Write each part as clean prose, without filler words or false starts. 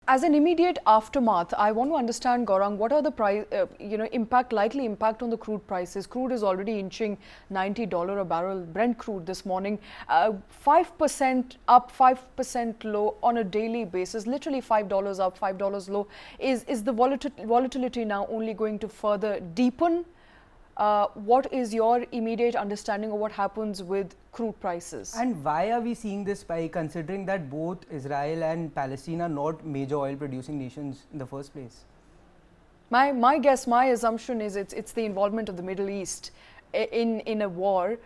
As an immediate aftermath, I want to understand, Gaurang, what are the likely impact on the crude prices? Crude is already inching $90 a barrel. Brent crude this morning, 5% up, 5% low on a daily basis. Literally $5 up, $5 low. Is the volatility now only going to further deepen? What is your immediate understanding of what happens with crude prices? And why are we seeing this spike, considering that both Israel and Palestine are not major oil producing nations in the first place? My guess, my assumption is it's the involvement of the Middle East in a war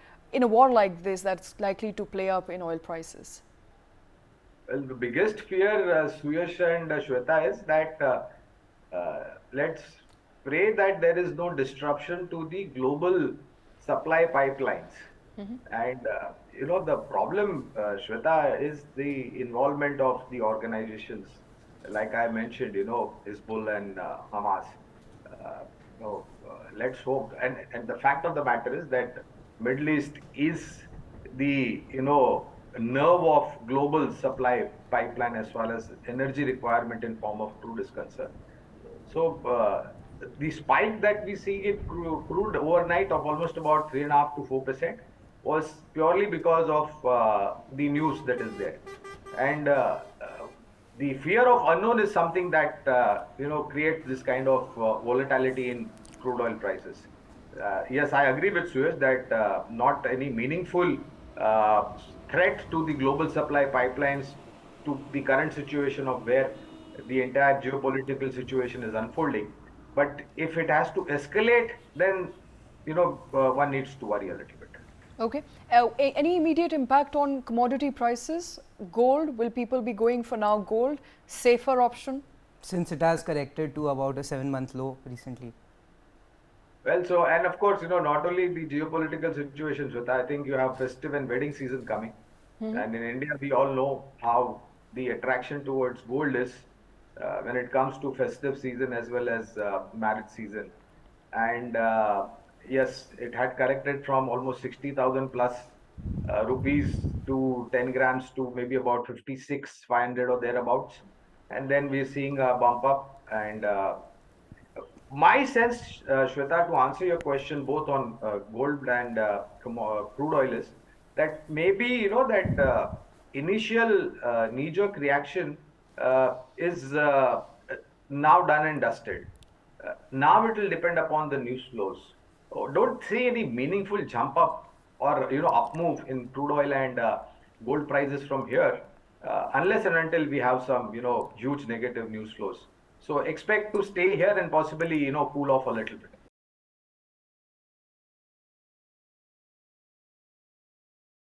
like this that's likely to play up in oil prices. Well, the biggest fear, Suyash and Shweta, is that let's pray that there is no disruption to the global supply pipelines. And the problem, Shweta, is the involvement of the organizations, like I mentioned, Hezbollah and Hamas. Let's hope. And the fact of the matter is that Middle East is the nerve of global supply pipeline as far as energy requirement in form of crude is concerned. So the spike that we see in crude overnight of almost about 3.5 to 4% was purely because of the news that is there, and the fear of unknown is something that creates this kind of volatility in crude oil prices. Yes, I agree with Suyash that not any meaningful threat to the global supply pipelines, to the current situation of where the entire geopolitical situation is unfolding. But if it has to escalate, then one needs to worry a little bit. Okay. Any immediate impact on commodity prices? Gold, will people be going for now gold? Safer option? Since it has corrected to about a 7-month low recently. Well, so, and of course, not only the geopolitical situation, Shweta, I think you have festive and wedding season coming. And in India, we all know how the attraction towards gold is when it comes to festive season as well as marriage season. And yes, it had corrected from almost 60,000 plus rupees to 10 grams to maybe about 56,500 or thereabouts. And then we're seeing a bump up. And my sense, Shweta, to answer your question both on gold and crude oil is that maybe, that initial knee-jerk reaction is now done and dusted. Now it will depend upon the news flows. Don't see any meaningful jump up or up move in crude oil and gold prices from here unless and until we have some huge negative news flows. So expect to stay here and possibly cool off a little bit.